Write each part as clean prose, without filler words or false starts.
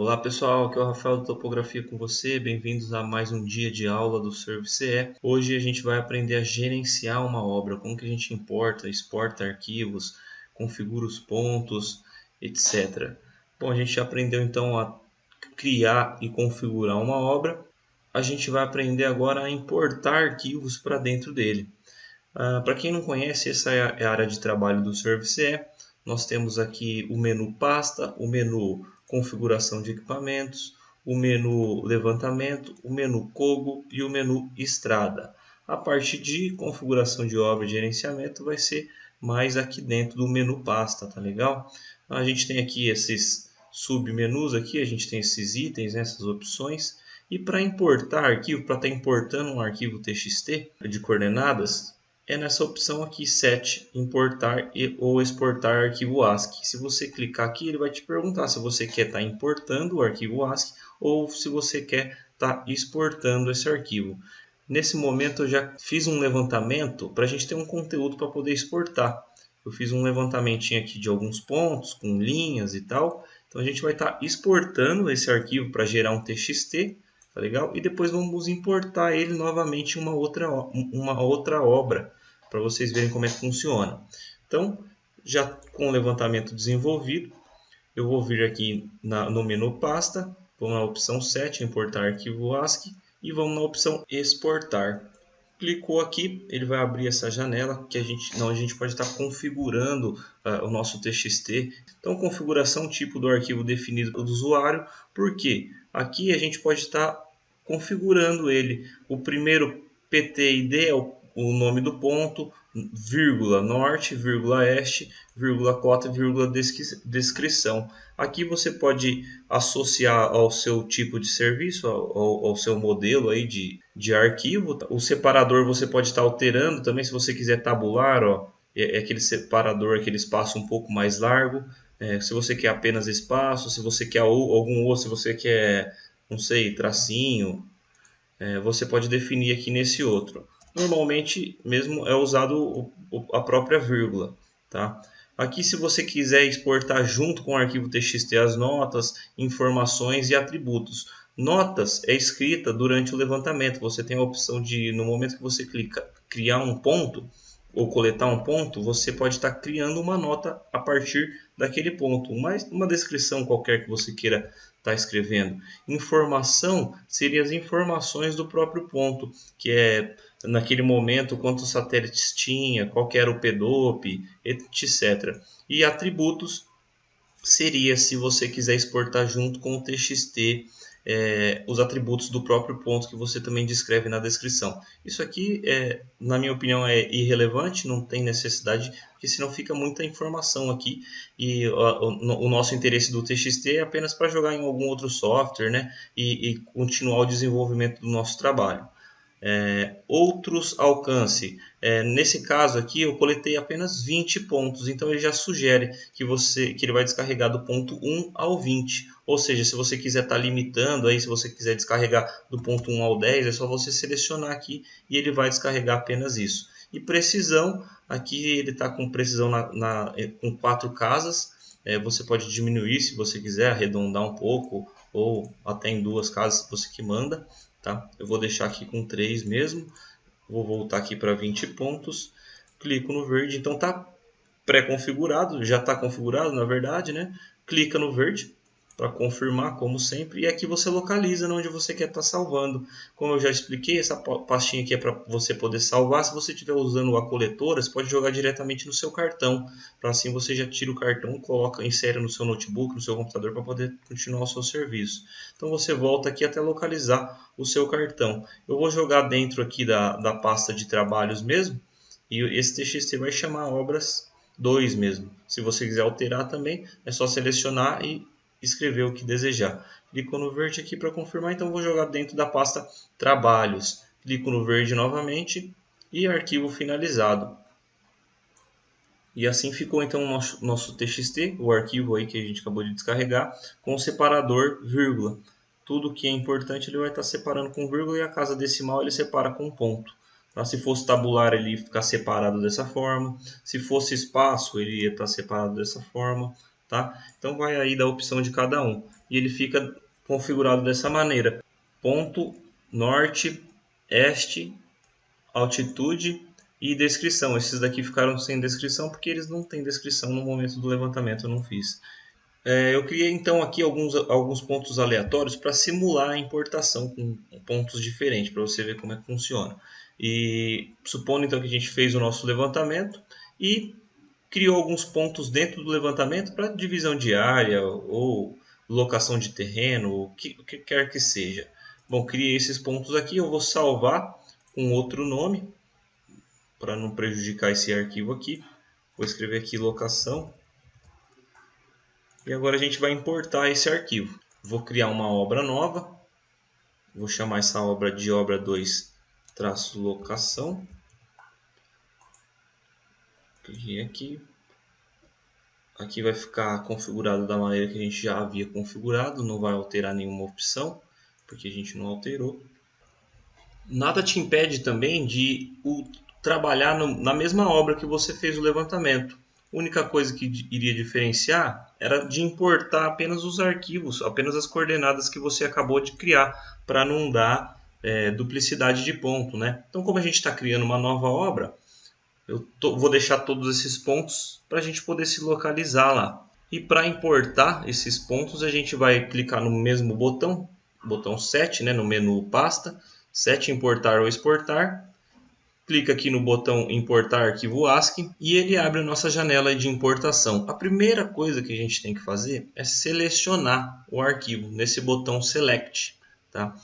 Olá pessoal, aqui é o Rafael do Topografia com você, bem-vindos a mais um dia de aula do ServiceCE. Hoje a gente vai aprender a gerenciar uma obra, como que a gente importa, exporta arquivos, configura os pontos, etc. Bom, a gente já aprendeu então a criar e configurar uma obra, a gente vai aprender agora a importar arquivos para dentro dele. Para quem não conhece, essa é a área de trabalho do ServiceCE. Nós temos aqui o menu pasta, o menu configuração de equipamentos, o menu levantamento, o menu Kogo e o menu estrada. A parte de configuração de obra e gerenciamento vai ser mais aqui dentro do menu pasta, tá legal? A gente tem aqui esses submenus aqui, a gente tem esses itens, né, essas opções. E para importar arquivo, para estar importando um arquivo TXT de coordenadas, é nessa opção aqui, Set, importar ou exportar arquivo ASCII. Se você clicar aqui, ele vai te perguntar se você quer estar importando o arquivo ASCII ou se você quer estar exportando esse arquivo. Nesse momento eu já fiz um levantamento para a gente ter um conteúdo para poder exportar. Eu fiz um levantamentinho aqui de alguns pontos, com linhas e tal. Então a gente vai estar exportando esse arquivo para gerar um TXT, tá legal? E depois vamos importar ele novamente em uma outra obra, para vocês verem como é que funciona. Então, já com o levantamento desenvolvido, eu vou vir aqui no menu pasta, vamos na opção 7, importar arquivo ASCII, e vamos na opção exportar. Clicou aqui, ele vai abrir essa janela que a gente pode estar configurando o nosso TXT. Então, configuração tipo do arquivo definido do usuário, porque aqui a gente pode estar configurando ele. O primeiro PTID é o nome do ponto, vírgula norte, vírgula este, vírgula cota, vírgula descrição. Aqui você pode associar ao seu tipo de serviço, ao seu modelo aí de arquivo. O separador você pode estar alterando também, se você quiser tabular, ó, é aquele separador, aquele espaço um pouco mais largo. Se você quer apenas espaço, se você quer algum outro, se você quer, não sei, tracinho, você pode definir aqui nesse outro. Normalmente mesmo é usado a própria vírgula, tá? Aqui, se você quiser exportar junto com o arquivo TXT as notas, informações e atributos. Notas é escrita durante o levantamento. Você tem a opção de, no momento que você clica, criar um ponto ou coletar um ponto, você pode estar criando uma nota a partir daquele ponto, uma descrição qualquer que você queira estar escrevendo. Informação seria as informações do próprio ponto, que é naquele momento quantos satélites tinha, qual que era o PDOP, etc. E atributos seria, se você quiser exportar junto com o TXT, os atributos do próprio ponto que você também descreve na descrição. Isso aqui, na minha opinião, é irrelevante, não tem necessidade, porque senão fica muita informação aqui e o nosso interesse do TXT é apenas para jogar em algum outro software, né, e continuar o desenvolvimento do nosso trabalho. Outros alcance. Nesse caso aqui eu coletei apenas 20 pontos, então ele já sugere que ele vai descarregar do ponto 1 ao 20. Ou seja, se você quiser estar limitando, aí, se você quiser descarregar do ponto 1 ao 10, é só você selecionar aqui e ele vai descarregar apenas isso. E precisão, aqui ele está com precisão com 4 casas. Você pode diminuir se você quiser, arredondar um pouco, ou até em 2 casas, você que manda. Tá? Eu vou deixar aqui com 3 mesmo. Vou voltar aqui para 20 pontos. Clico no verde. Então está pré-configurado. Já está configurado, na verdade, né? Clica no verde para confirmar, como sempre. E aqui você localiza onde você quer estar salvando. Como eu já expliquei, essa pastinha aqui é para você poder salvar. Se você estiver usando a coletora, você pode jogar diretamente no seu cartão. Para assim você já tira o cartão, insere no seu notebook, no seu computador, para poder continuar o seu serviço. Então você volta aqui até localizar o seu cartão. Eu vou jogar dentro aqui da pasta de trabalhos mesmo. E esse TXT vai chamar obras 2 mesmo. Se você quiser alterar também, é só selecionar e escrever o que desejar. Clico no verde aqui para confirmar, então vou jogar dentro da pasta trabalhos. Clico no verde novamente e arquivo finalizado. E assim ficou então o nosso TXT, o arquivo aí que a gente acabou de descarregar, com o separador vírgula. Tudo que é importante ele vai estar separando com vírgula e a casa decimal ele separa com ponto. Tá? Se fosse tabular ele ia ficar separado dessa forma, se fosse espaço ele ia estar separado dessa forma. tá? Então vai aí da opção de cada um. E ele fica configurado dessa maneira. Ponto, norte, este, altitude e descrição. Esses daqui ficaram sem descrição porque eles não têm descrição no momento do levantamento, eu não fiz. Eu criei então aqui alguns pontos aleatórios para simular a importação com pontos diferentes, para você ver como é que funciona. E supondo então que a gente fez o nosso levantamento e criou alguns pontos dentro do levantamento para divisão de área ou locação de terreno, o que quer que seja. Bom, criei esses pontos aqui, eu vou salvar com outro nome para não prejudicar esse arquivo aqui. Vou escrever aqui locação. E agora a gente vai importar esse arquivo. Vou criar uma obra nova. Vou chamar essa obra de obra 2-locação. Cliquei aqui. Aqui vai ficar configurado da maneira que a gente já havia configurado. Não vai alterar nenhuma opção, porque a gente não alterou. Nada te impede também de trabalhar na mesma obra que você fez o levantamento. A única coisa que iria diferenciar era de importar apenas os arquivos, apenas as coordenadas que você acabou de criar, para não dar duplicidade de ponto, né? Então, como a gente está criando uma nova obra, vou deixar todos esses pontos para a gente poder se localizar lá. E para importar esses pontos, a gente vai clicar no mesmo botão 7, né, no menu pasta, 7 importar ou exportar. Clica aqui no botão importar arquivo ASCII e ele abre a nossa janela de importação. A primeira coisa que a gente tem que fazer é selecionar o arquivo nesse botão Select. Tá?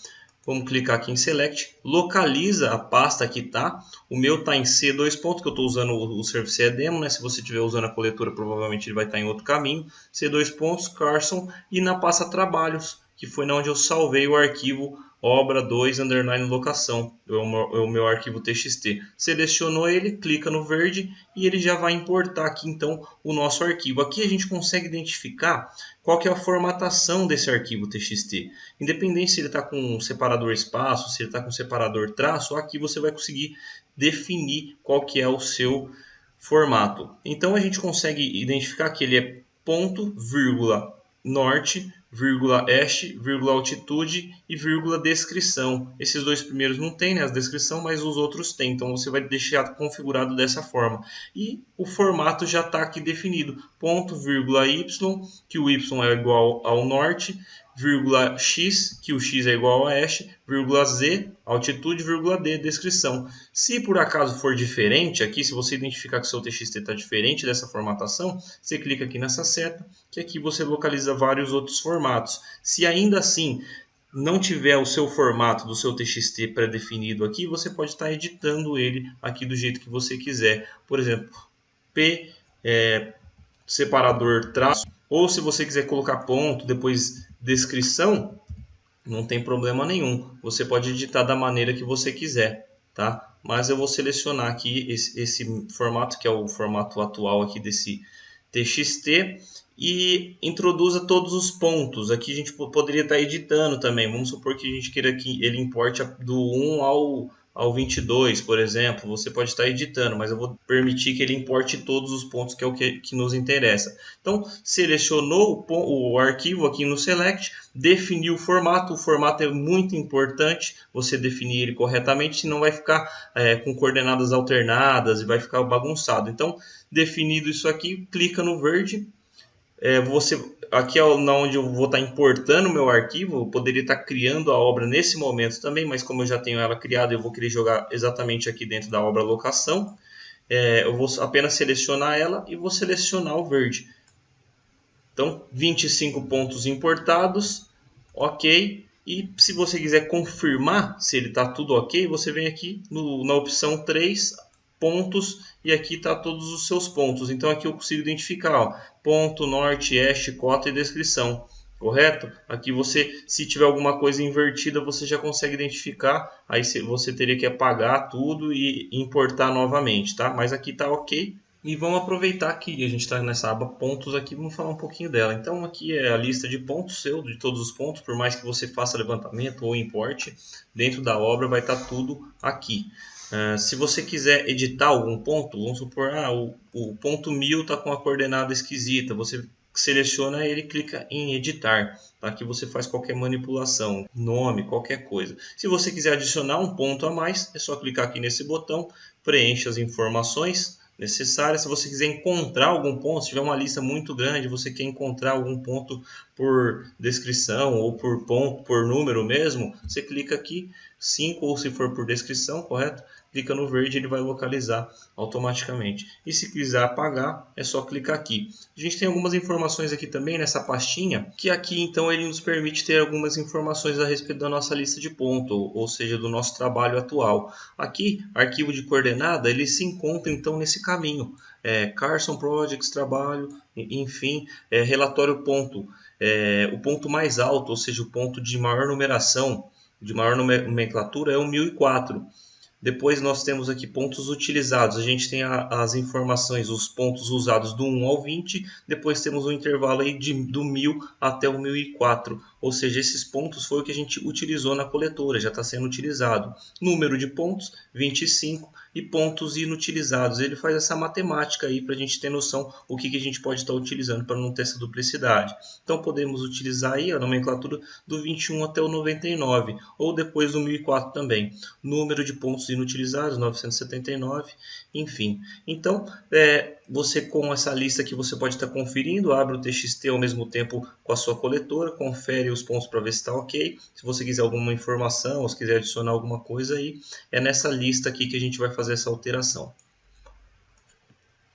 Vamos clicar aqui em Select, localiza a pasta que está. O meu está em C2 pontos, que eu estou usando o Service Demo, né? Se você estiver usando a coletora, provavelmente ele vai estar em outro caminho. C2 pontos, Carson, e na pasta Trabalhos, que foi onde eu salvei o arquivo obra 2_locação, é o meu arquivo TXT. Selecionou ele, clica no verde e ele já vai importar aqui então o nosso arquivo. Aqui a gente consegue identificar qual que é a formatação desse arquivo TXT. Independente se ele está com separador espaço, se ele está com separador traço, aqui você vai conseguir definir qual que é o seu formato. Então a gente consegue identificar que ele é ponto, vírgula, norte, vírgula este, vírgula altitude e vírgula descrição. Esses dois primeiros não tem, né, a descrição, mas os outros tem. Então você vai deixar configurado dessa forma. E o formato já está aqui definido. Ponto, vírgula y, que o y é igual ao norte, vírgula x, que o x é igual a este, vírgula z, altitude, vírgula d, descrição. Se por acaso for diferente aqui, se você identificar que o seu TXT está diferente dessa formatação, você clica aqui nessa seta, que aqui você localiza vários outros formatos. Se ainda assim não tiver o seu formato do seu TXT pré-definido aqui, você pode estar editando ele aqui do jeito que você quiser. Por exemplo, P, separador traço, ou se você quiser colocar ponto, depois descrição, não tem problema nenhum. Você pode editar da maneira que você quiser, tá? Mas eu vou selecionar aqui esse formato, que é o formato atual aqui desse TXT, e introduza todos os pontos. Aqui a gente poderia estar editando também. Vamos supor que a gente queira que ele importe do 1 ao 22, por exemplo. Você pode estar editando, mas eu vou permitir que ele importe todos os pontos, que é o que nos interessa. Então, selecionou o arquivo aqui no Select, definiu o formato é muito importante, você definir ele corretamente, senão vai ficar com coordenadas alternadas e vai ficar bagunçado. Então, definido isso aqui, clica no verde. Aqui é onde eu vou estar importando o meu arquivo. Eu poderia estar criando a obra nesse momento também, mas como eu já tenho ela criada, eu vou querer jogar exatamente aqui dentro da obra locação. Eu vou apenas selecionar ela e vou selecionar o verde. Então, 25 pontos importados, ok. E se você quiser confirmar se ele está tudo ok, você vem aqui na opção 3, pontos, e aqui está todos os seus pontos. Então aqui eu consigo identificar, ó, ponto, norte, este, cota e descrição, correto? Aqui você, se tiver alguma coisa invertida, você já consegue identificar. Aí você teria que apagar tudo e importar novamente, tá? Mas aqui está ok. E vamos aproveitar que a gente está nessa aba pontos aqui, vamos falar um pouquinho dela. Então aqui é a lista de pontos seu, de todos os pontos, por mais que você faça levantamento ou importe, dentro da obra vai estar tudo aqui. Se você quiser editar algum ponto, vamos supor, o ponto 1000 está com a coordenada esquisita, você seleciona ele e clica em editar. Aqui você faz qualquer manipulação, nome, qualquer coisa. Se você quiser adicionar um ponto a mais, é só clicar aqui nesse botão, preencha as informações necessárias. Se você quiser encontrar algum ponto, se tiver uma lista muito grande, você quer encontrar algum ponto por descrição ou por ponto, por número mesmo, você clica aqui, 5 ou se for por descrição, correto? Clica no verde, ele vai localizar automaticamente. E se quiser apagar, é só clicar aqui. A gente tem algumas informações aqui também nessa pastinha, que aqui então ele nos permite ter algumas informações a respeito da nossa lista de pontos, ou seja, do nosso trabalho atual. Aqui, arquivo de coordenada, ele se encontra então nesse caminho. Carson Projects, trabalho, enfim, relatório ponto. O ponto mais alto, ou seja, o ponto de maior numeração, de maior nomenclatura é o 1004. Depois nós temos aqui pontos utilizados. A gente tem as informações, os pontos usados do 1 ao 20. Depois temos um intervalo aí do 1000 até o 1004. Ou seja, esses pontos foi o que a gente utilizou na coletora, já está sendo utilizado. Número de pontos, 25. E pontos inutilizados. Ele faz essa matemática aí para a gente ter noção o que a gente pode estar utilizando para não ter essa duplicidade. Então podemos utilizar aí a nomenclatura do 21 até o 99. Ou depois do 1004 também. Número de pontos inutilizados, 979, enfim. Então, você com essa lista que você pode estar conferindo, abre o TXT ao mesmo tempo com a sua coletora, confere os pontos para ver se está ok. Se você quiser alguma informação, ou se quiser adicionar alguma coisa aí, é nessa lista aqui que a gente vai fazer essa alteração.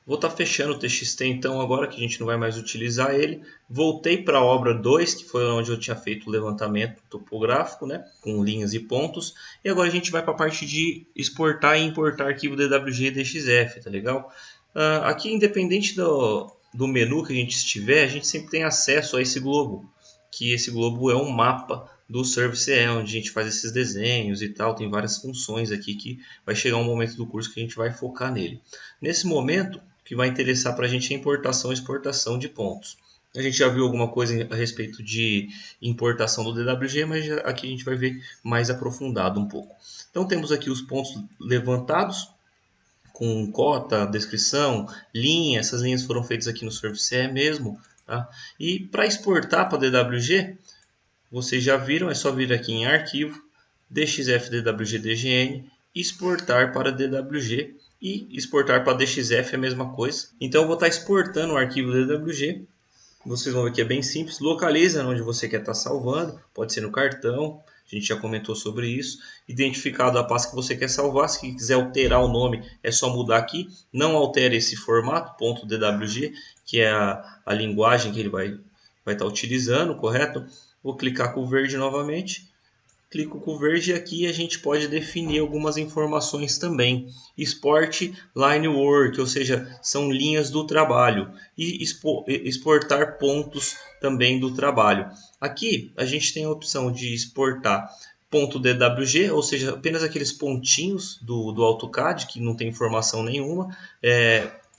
Vou estar fechando o TXT então agora, que a gente não vai mais utilizar ele. Voltei para a obra 2, que foi onde eu tinha feito o levantamento topográfico, né, com linhas e pontos. E agora a gente vai para a parte de exportar e importar arquivo DWG e DXF, tá legal? Aqui, independente do menu que a gente estiver, a gente sempre tem acesso a esse globo. Que esse globo é um mapa do ServCE, onde a gente faz esses desenhos e tal. Tem várias funções aqui que vai chegar um momento do curso que a gente vai focar nele. Nesse momento, o que vai interessar para a gente é importação e exportação de pontos. A gente já viu alguma coisa a respeito de importação do DWG, mas aqui a gente vai ver mais aprofundado um pouco. Então temos aqui os pontos levantados, com cota, descrição, linha. Essas linhas foram feitas aqui no ServCE mesmo. Tá? E para exportar para DWG, vocês já viram, é só vir aqui em arquivo, DXF DWG DGN, exportar para DWG e exportar para DXF é a mesma coisa. Então eu vou estar exportando o arquivo DWG. Vocês vão ver que é bem simples. Localiza onde você quer estar salvando, pode ser no cartão, a gente já comentou sobre isso. Identificado a pasta que você quer salvar, se quiser alterar o nome é só mudar aqui. Não altere esse formato, .dwg, que é a linguagem que ele vai estar utilizando, correto? Vou clicar com o verde novamente. Clico com o verde e aqui a gente pode definir algumas informações também. Export line work, ou seja, são linhas do trabalho. E exportar pontos também do trabalho. Aqui a gente tem a opção de exportar .dwg, ou seja, apenas aqueles pontinhos do AutoCAD que não tem informação nenhuma.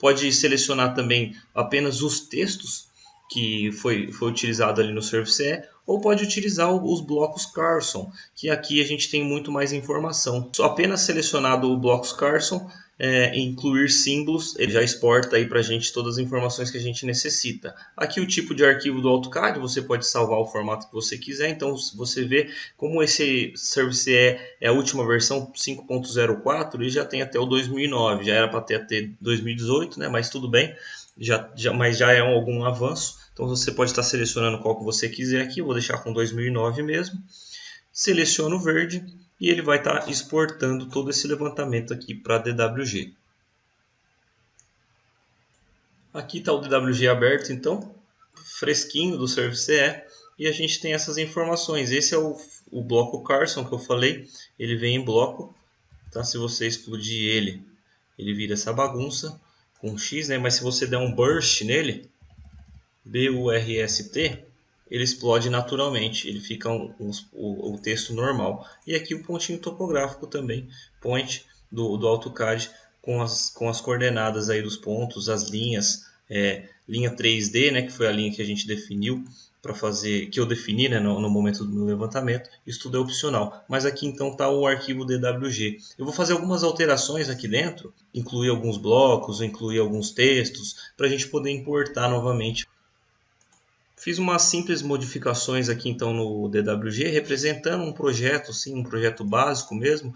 Pode selecionar também apenas os textos que foi utilizado ali no ServCE, ou pode utilizar os blocos Carson, que aqui a gente tem muito mais informação. Só apenas selecionado o blocos Carson, incluir símbolos, ele já exporta aí para a gente todas as informações que a gente necessita. Aqui o tipo de arquivo do AutoCAD, você pode salvar o formato que você quiser. Então você vê como esse ServCE é a última versão 5.04 e já tem até o 2009, já era para ter até 2018, né? Mas tudo bem, mas já é algum avanço. Então você pode estar selecionando qual que você quiser aqui. Eu vou deixar com 2009 mesmo. Seleciono o verde e ele vai estar exportando todo esse levantamento aqui para DWG. Aqui está o DWG aberto, então, fresquinho do ServCE. E a gente tem essas informações. Esse é o bloco Carson que eu falei. Ele vem em bloco. Tá? Se você explodir ele, ele vira essa bagunça com X, né? Mas se você der um burst nele, BURST, ele explode naturalmente, ele fica o texto normal. E aqui o pontinho topográfico também, point do AutoCAD com as coordenadas aí dos pontos, as linhas, linha 3D, né, que foi a linha que a gente definiu para fazer, que eu defini, né, no momento do meu levantamento. Isso tudo é opcional, mas aqui então está o arquivo DWG. Eu vou fazer algumas alterações aqui dentro, incluir alguns blocos, incluir alguns textos, para a gente poder importar novamente. Fiz umas simples modificações aqui então no DWG, representando um projeto, sim, um projeto básico mesmo.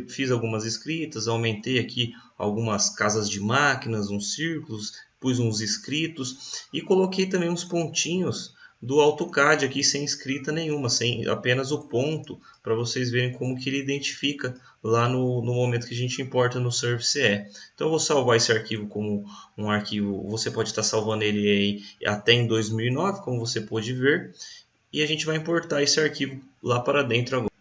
Fiz algumas escritas, aumentei aqui algumas casas de máquinas, uns círculos, pus uns escritos e coloquei também uns pontinhos do AutoCAD aqui sem escrita nenhuma, sem apenas o ponto, para vocês verem como que ele identifica lá no momento que a gente importa no Surf.ce. Então eu vou salvar esse arquivo como um arquivo, você pode estar salvando ele aí até em 2009, como você pode ver, e a gente vai importar esse arquivo lá para dentro agora.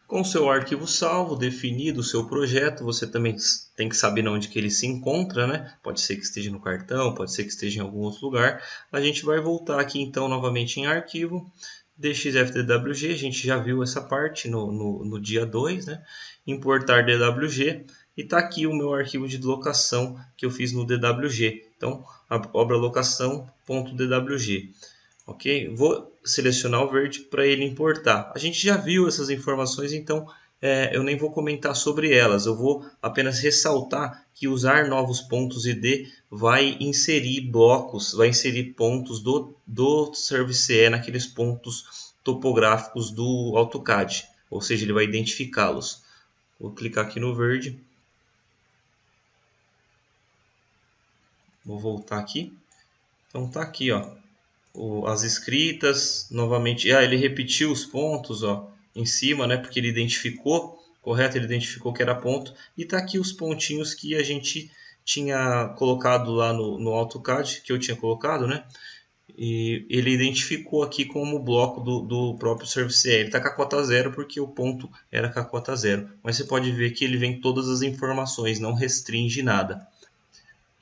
Com o seu arquivo salvo, definido o seu projeto, você também tem que saber onde que ele se encontra, né? Pode ser que esteja no cartão, pode ser que esteja em algum outro lugar. A gente vai voltar aqui então novamente em arquivo, DXFDWG, a gente já viu essa parte no dia 2, né? Importar DWG, e está aqui o meu arquivo de locação que eu fiz no DWG. Então, a obra locação.dwg. Ok? Vou selecionar o verde para ele importar. A gente já viu essas informações, então eu nem vou comentar sobre elas. Eu vou apenas ressaltar que usar novos pontos ID vai inserir blocos, vai inserir pontos do Surf.ce naqueles pontos topográficos do AutoCAD. Ou seja, ele vai identificá-los. Vou clicar aqui no verde. Vou voltar aqui. Então tá aqui, ó. As escritas, novamente, ele repetiu os pontos, ó, em cima, né, porque ele identificou, correto, ele identificou que era ponto, e tá aqui os pontinhos que a gente tinha colocado lá no AutoCAD, que eu tinha colocado, né, e ele identificou aqui como bloco do próprio Surf.ce. Ele está com a cota 0 porque o ponto era com a cota 0, mas você pode ver que ele vem todas as informações, não restringe nada.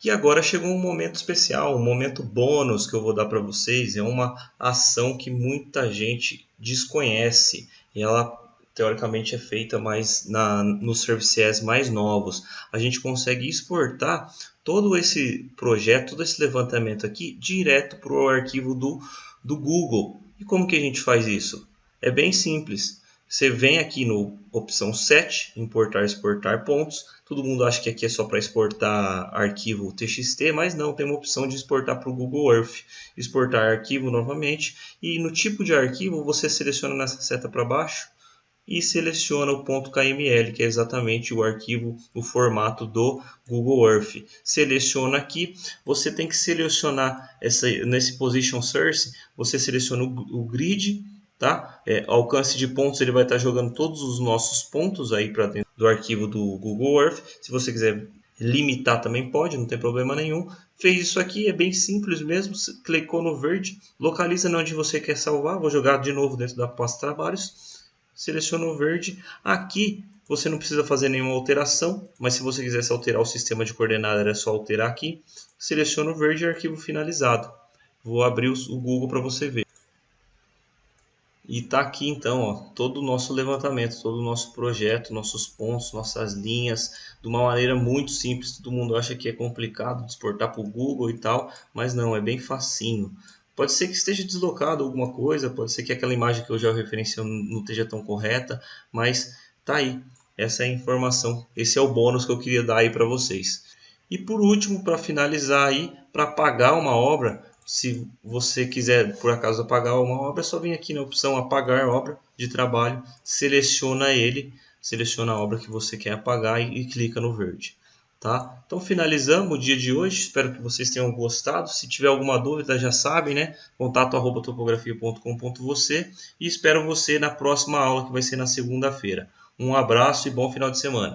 E agora chegou um momento especial, um momento bônus que eu vou dar para vocês. É uma ação que muita gente desconhece e ela teoricamente é feita mais nos Surf.ces mais novos. A gente consegue exportar todo esse projeto, todo esse levantamento aqui direto para o arquivo do Google. E como que a gente faz isso? É bem simples. Você vem aqui no opção 7, importar, exportar pontos. Todo mundo acha que aqui é só para exportar arquivo TXT, mas não, tem uma opção de exportar para o Google Earth. Exportar arquivo novamente, e no tipo de arquivo você seleciona nessa seta para baixo e seleciona o .kml, que é exatamente o arquivo, o formato do Google Earth. Seleciona aqui, você tem que selecionar nesse Position Source, você seleciona o grid, tá? Alcance de pontos, ele vai estar jogando todos os nossos pontos aí para dentro do arquivo do Google Earth. Se você quiser limitar também pode, não tem problema nenhum. Fez isso aqui, é bem simples mesmo, clicou no verde, localiza onde você quer salvar. Vou jogar de novo dentro da pasta trabalhos, seleciona o verde. Aqui você não precisa fazer nenhuma alteração, mas se você quisesse alterar o sistema de coordenadas, é só alterar aqui. Seleciona o verde e arquivo finalizado. Vou abrir o Google para você ver. E está aqui então, ó, todo o nosso levantamento, todo o nosso projeto, nossos pontos, nossas linhas, de uma maneira muito simples. Todo mundo acha que é complicado de exportar para o Google e tal, mas não, é bem facinho. Pode ser que esteja deslocado alguma coisa, pode ser que aquela imagem que eu já referenciei não esteja tão correta, mas tá aí, essa é a informação, esse é o bônus que eu queria dar aí para vocês. E por último, para finalizar aí, para pagar uma obra, se você quiser por acaso apagar uma obra, é só vir aqui na opção apagar obra de trabalho, seleciona a obra que você quer apagar e clica no verde. Tá? Então finalizamos o dia de hoje, espero que vocês tenham gostado. Se tiver alguma dúvida já sabem, né? contato@topografia.com.você, e espero você na próxima aula que vai ser na segunda-feira. Um abraço e bom final de semana.